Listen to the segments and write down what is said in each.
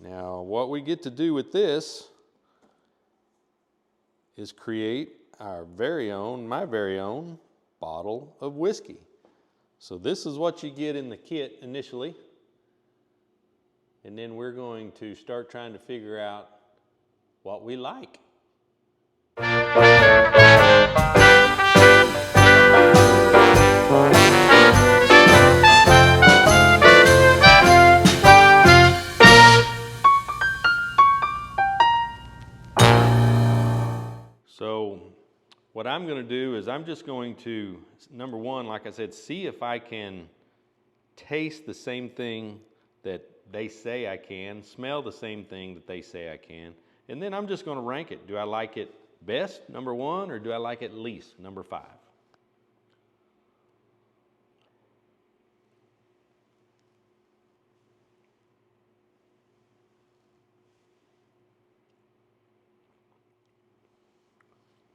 Now, what we get to do with this is create our very own, my very own bottle of whiskey. So this is what you get in the kit initially. And then we're going to start trying to figure out what we like. So what I'm going to do is I'm just going to, number one, like I said, see if I can taste the same thing that they say I can, smell the same thing that they say I can, and then I'm just going to rank it. Do I like it best, number one, or do I like it least, number 5?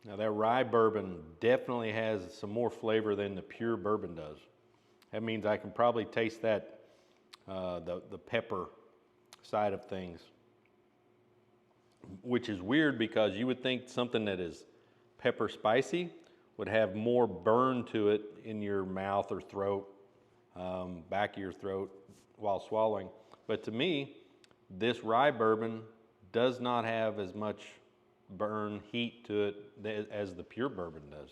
Now that rye bourbon definitely has some more flavor than the pure bourbon does. That means I can probably taste that, the pepper side of things, which is weird because you would think something that is pepper spicy would have more burn to it in your mouth or throat, back of your throat while swallowing. But to me, this rye bourbon does not have as much burn heat to it as the pure bourbon does.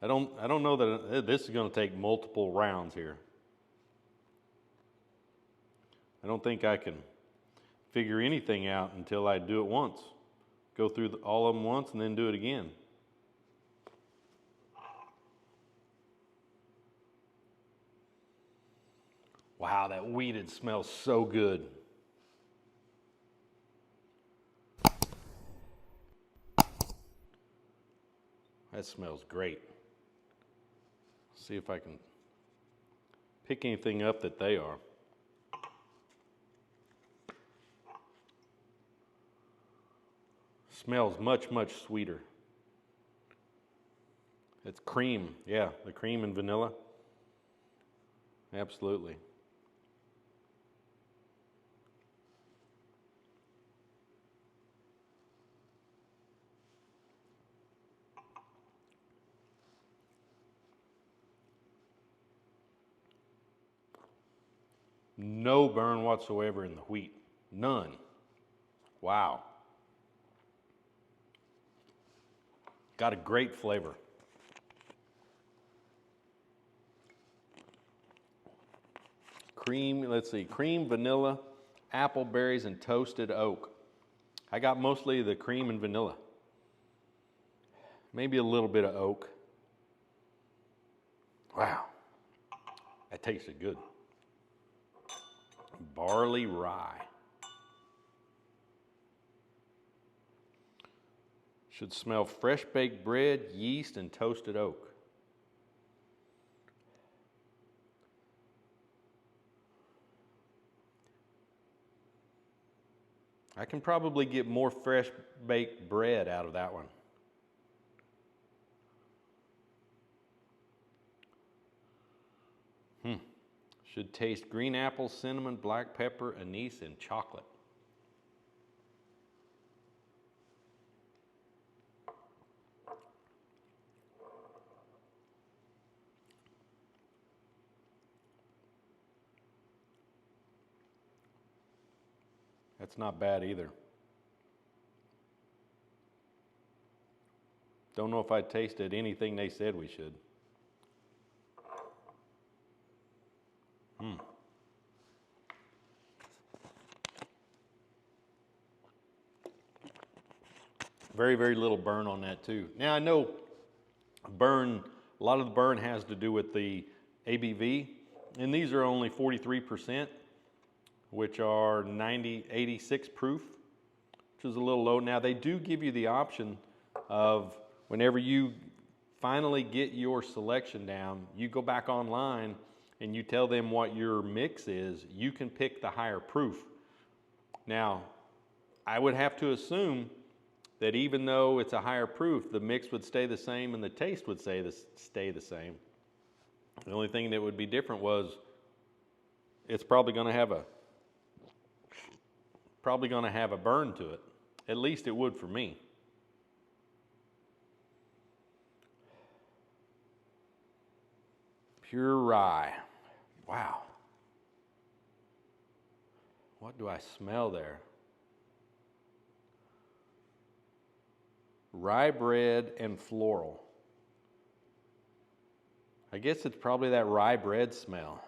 I don't know that this is going to take multiple rounds here. I don't think I can figure anything out until I do it once. Go through all of them once and then do it again. Wow, that wheated smells so good. That smells great. See if I can pick anything up that they are. Smells much, much sweeter. It's cream, yeah, the cream and vanilla. Absolutely. No burn whatsoever in the wheat. None. Wow. Got a great flavor. Cream, let's see, cream, vanilla, apple berries, and toasted oak. I got mostly the cream and vanilla. Maybe a little bit of oak. Wow. That tasted good. Barley rye. Should smell fresh baked bread, yeast, and toasted oak. I can probably get more fresh baked bread out of that one. Should taste green apple, cinnamon, black pepper, anise, and chocolate. That's not bad either. Don't know if I tasted anything they said we should. Very, very little burn on that too. Now I know burn, a lot of the burn has to do with the ABV, and these are only 43%, which are 86 proof, which is a little low. Now they do give you the option of whenever you finally get your selection down, you go back online and you tell them what your mix is, you can pick the higher proof. Now, I would have to assume that even though it's a higher proof, the mix would stay the same and the taste would stay the same. The only thing that would be different was it's probably going to have a burn to it. At least it would for me. Pure rye. Wow. What do I smell there? Rye bread and floral. I guess it's probably that rye bread smell.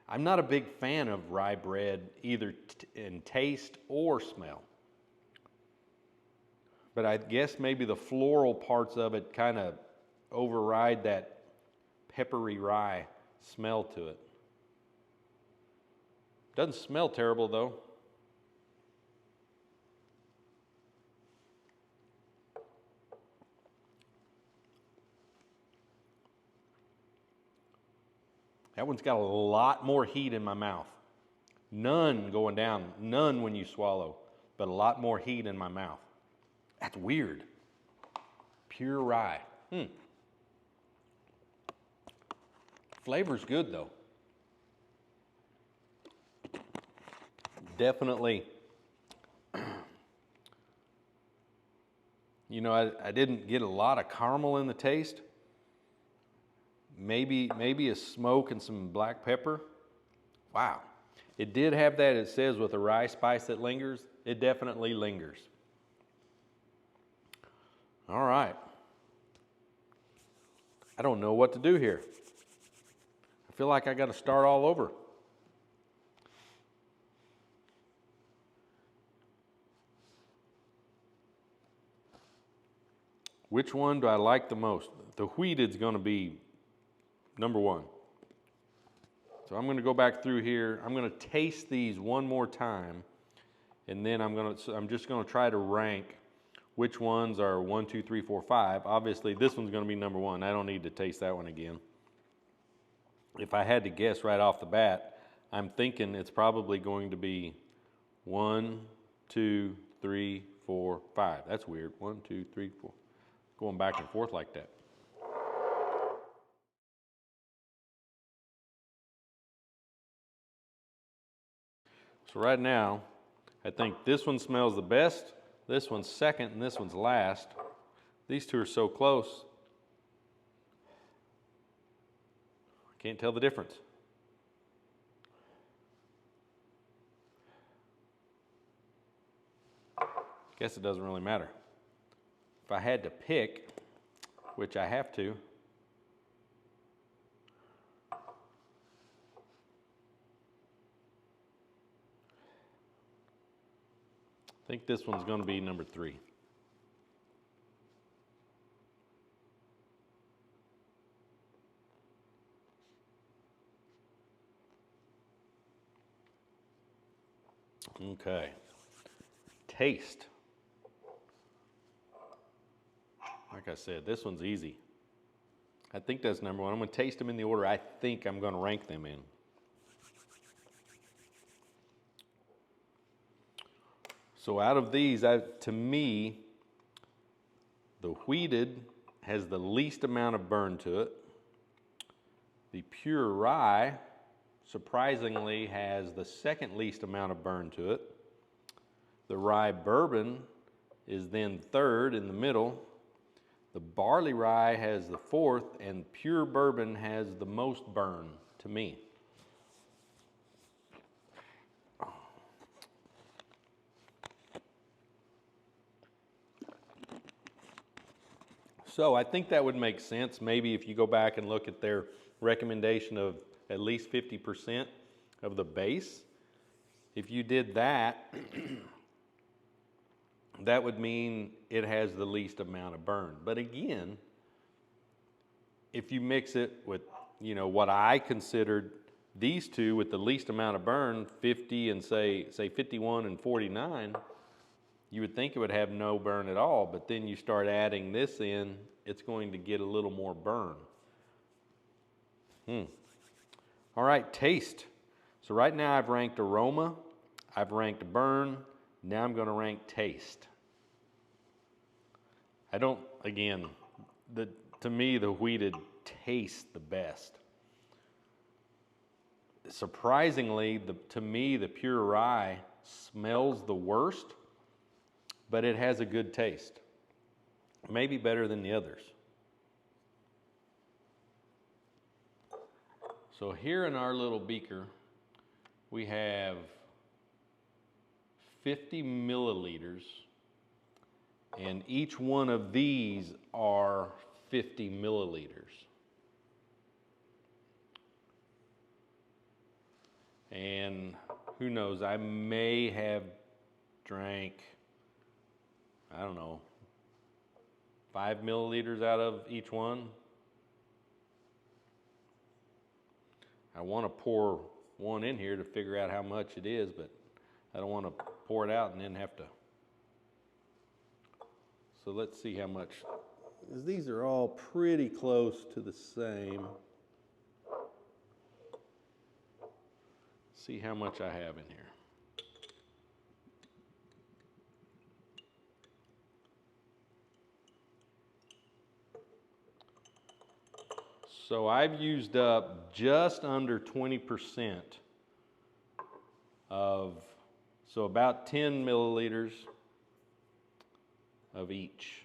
I'm not a big fan of rye bread either in taste or smell. But I guess maybe the floral parts of it kind of override that peppery rye smell to it. Doesn't smell terrible though. That one's got a lot more heat in my mouth. None going down, none when you swallow, but a lot more heat in my mouth. That's weird. Pure rye. Flavor's good though. Definitely. You know, I didn't get a lot of caramel in the taste. Maybe a smoke and some black pepper. Wow. It did have that, it says, with a rye spice that lingers. It definitely lingers. All right. I don't know what to do here. I feel like I got to start all over. Which one do I like the most? The wheated's going to be number one. So I'm going to go back through here. I'm going to taste these one more time, and then I'm just going to try to rank which ones are 1, 2, 3, 4, 5. Obviously, this one's going to be number one. I don't need to taste that one again. If I had to guess right off the bat, I'm thinking it's probably going to be 1, 2, 3, 4, 5. That's weird. 1, 2, 3, 4. Going back and forth like that. So right now, I think this one smells the best, this one's second, and this one's last. These two are so close. I can't tell the difference. Guess it doesn't really matter. If I had to pick, which I have to, I think this one's going to be number 3. Okay. Taste. Like I said, this one's easy. I think that's number 1. I'm going to taste them in the order I think I'm going to rank them in. So out of these, to me, the wheated has the least amount of burn to it. The pure rye, surprisingly, has the second least amount of burn to it. The rye bourbon is then third in the middle. The barley rye has the fourth, and pure bourbon has the most burn to me. So I think that would make sense. Maybe if you go back and look at their recommendation of at least 50% of the base, if you did that, that would mean it has the least amount of burn. But again, if you mix it with, you know, what I considered these two with the least amount of burn, 50 and say 51 and 49, you would think it would have no burn at all, but then you start adding this in, it's going to get a little more burn. All right, taste. So right now I've ranked aroma, I've ranked burn, now I'm going to rank taste. I don't, again, to me, the wheated tastes the best. Surprisingly, to me, the pure rye smells the worst, but it has a good taste. Maybe better than the others. So here in our little beaker, we have 50 milliliters, and each one of these are 50 milliliters. And who knows, I may have drank, I don't know, 5 milliliters out of each one. I want to pour one in here to figure out how much it is, but I don't want to pour it out and then have to. So let's see how much. These are all pretty close to the same. See how much I have in here. So I've used up just under 20% of, so about 10 milliliters of each.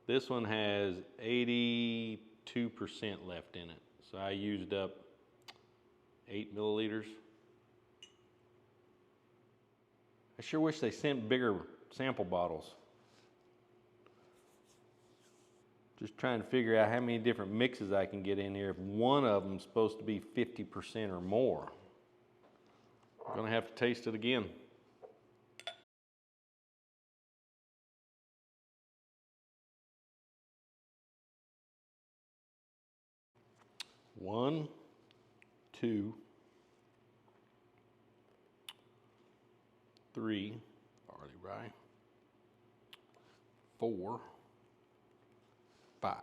This one has 82% left in it. So I used up 8 milliliters. I sure wish they sent bigger sample bottles. Just trying to figure out how many different mixes I can get in here if one of them is supposed to be 50% or more. I'm gonna have to taste it again. One, two, three, barley rye, 4, 5.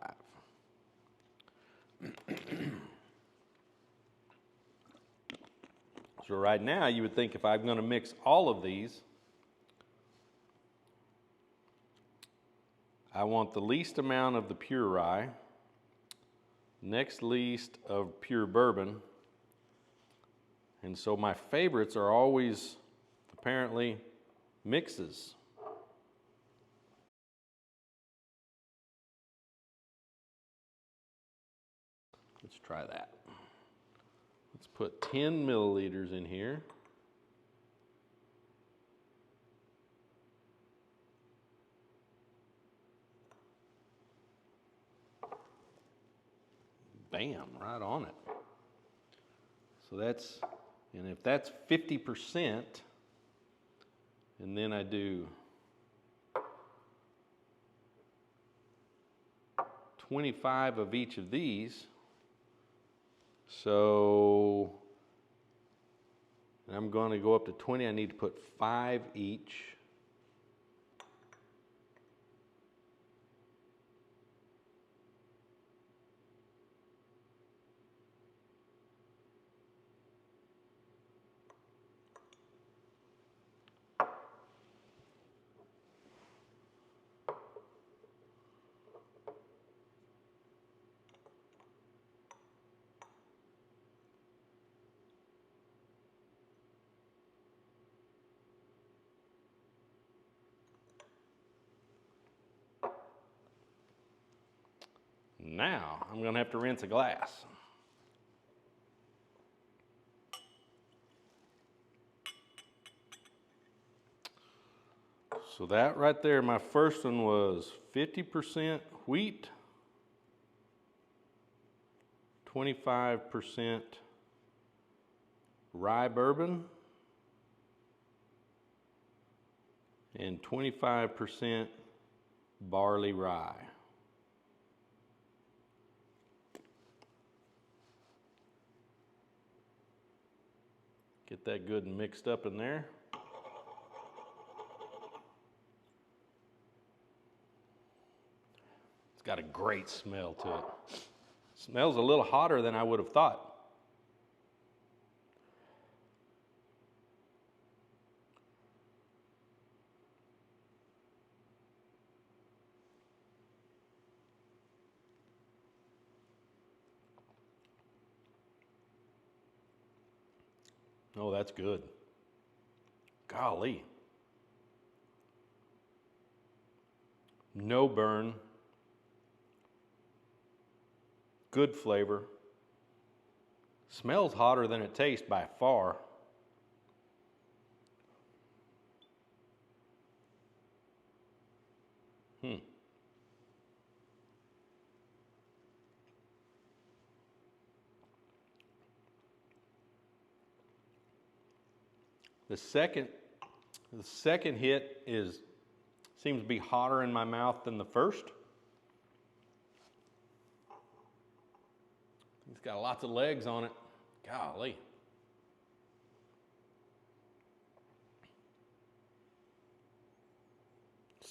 So right now you would think if I'm going to mix all of these, I want the least amount of the pure rye, next least of pure bourbon, and so my favorites are always apparently mixes. Let's try that. Let's put 10 milliliters in here. Bam, right on it. So that's, and if that's 50%, and then I do 25 of each of these, so I'm going to go up to 20. I need to put 5 each. Now, I'm going to have to rinse a glass. So that right there, my first one was 50% wheat, 25% rye bourbon, and 25% barley rye. Get that good and mixed up in there. It's got a great smell to it. Smells a little hotter than I would have thought. Oh, that's good. Golly. No burn. Good flavor. Smells hotter than it tastes by far. The second hit seems to be hotter in my mouth than the first. It's got lots of legs on it. Golly.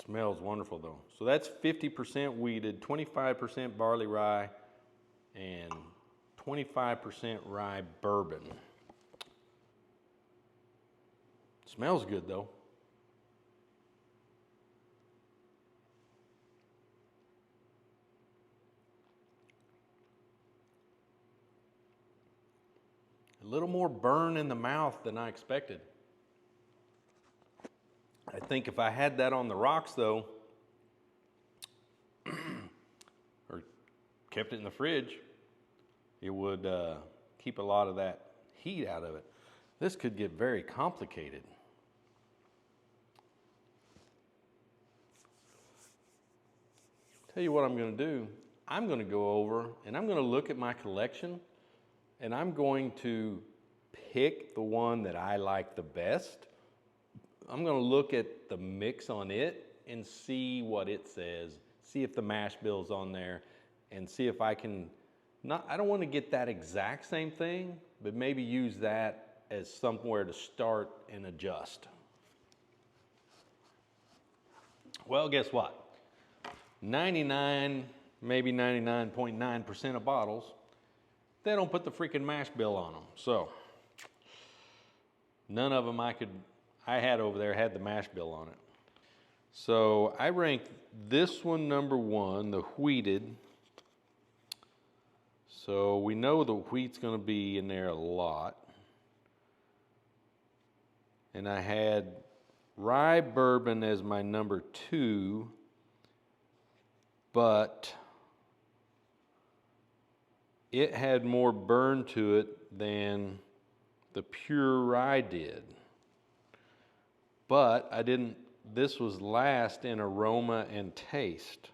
Smells wonderful though. So that's 50% wheated, 25% barley rye, and 25% rye bourbon. Smells good though. A little more burn in the mouth than I expected. I think if I had that on the rocks though, or kept it in the fridge, it would keep a lot of that heat out of it. This could get very complicated. Tell you what I'm going to do. I'm going to go over and I'm going to look at my collection and I'm going to pick the one that I like the best. I'm going to look at the mix on it and see what it says, see if the mash bill's on there, and see if I can, I don't want to get that exact same thing, but maybe use that as somewhere to start and adjust. Well, guess what? 99, maybe 99.9% of bottles, they don't put the freaking mash bill on them. So none of them I had over there had the mash bill on it. So I ranked this one number 1, the wheated. So we know the wheat's going to be in there a lot. And I had rye bourbon as my number 2, but it had more burn to it than the pure rye did. But this was last in aroma and taste.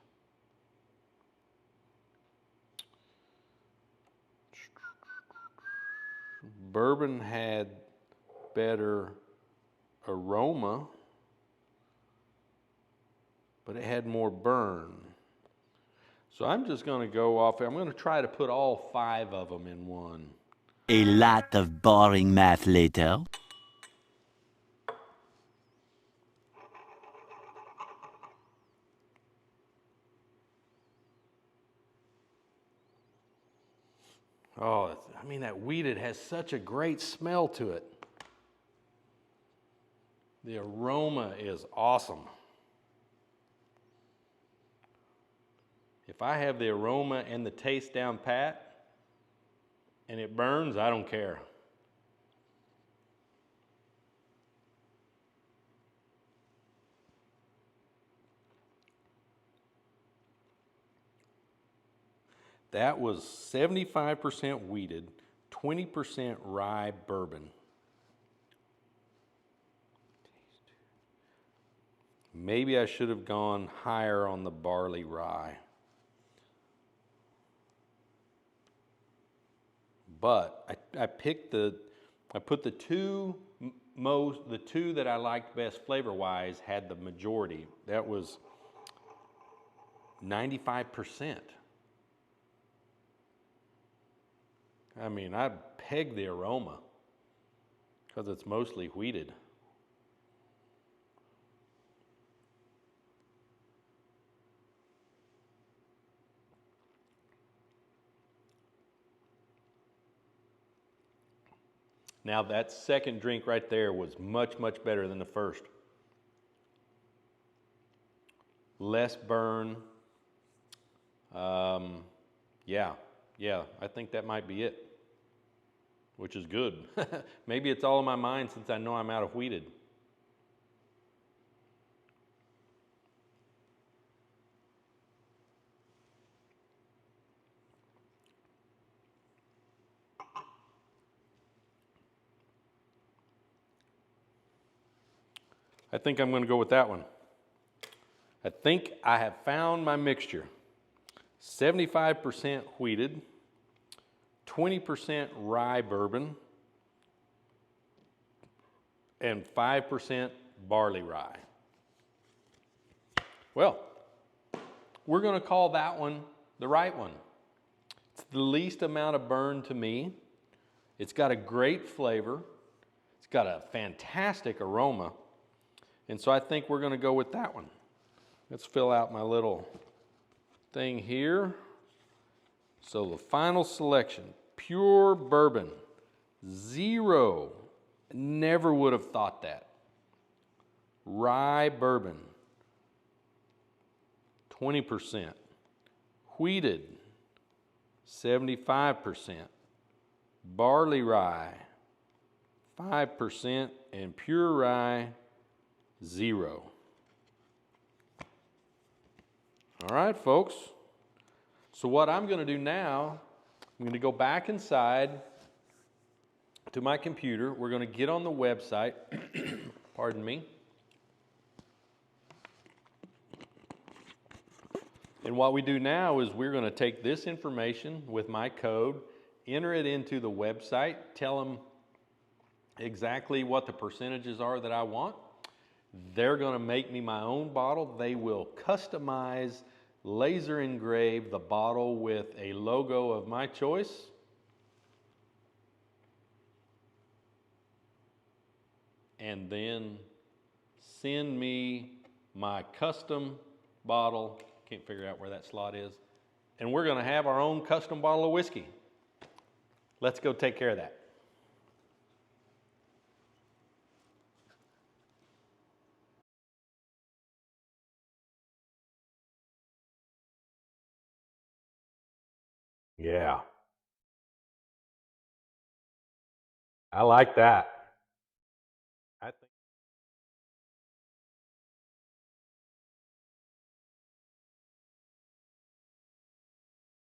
Bourbon had better aroma, but it had more burn. So I'm just going to go off. I'm going to try to put all 5 of them in one. A lot of boring math later. Oh, I mean, that wheated has such a great smell to it. The aroma is awesome. If I have the aroma and the taste down pat, and it burns, I don't care. That was 75% wheated, 20% rye bourbon. Maybe I should have gone higher on the barley rye. But I put the two that I liked best flavor-wise had the majority. That was 95%. I mean, I pegged the aroma because it's mostly wheated. Now that second drink right there was much, much better than the first. Less burn. Yeah, I think that might be it. which is good. Maybe it's all in my mind since I know I'm out of wheated. I think I'm going to go with that one. I think I have found my mixture. 75% wheated, 20% rye bourbon, and 5% barley rye. Well, we're going to call that one the right one. It's the least amount of burn to me. It's got a great flavor. It's got a fantastic aroma. And so I think we're going to go with that one. Let's fill out my little thing here. So the final selection, pure bourbon, 0. Never would have thought that. Rye bourbon, 20%. Wheated, 75%. Barley rye, 5%. And pure rye, 0. All right, folks. So what I'm going to do now, I'm going to go back inside to my computer. We're going to get on the website. Pardon me. And what we do now is we're going to take this information with my code, enter it into the website, tell them exactly what the percentages are that I want. They're going to make me my own bottle. They will customize, laser engrave the bottle with a logo of my choice. And then send me my custom bottle. Can't figure out where that slot is. And we're going to have our own custom bottle of whiskey. Let's go take care of that. Yeah. I like that.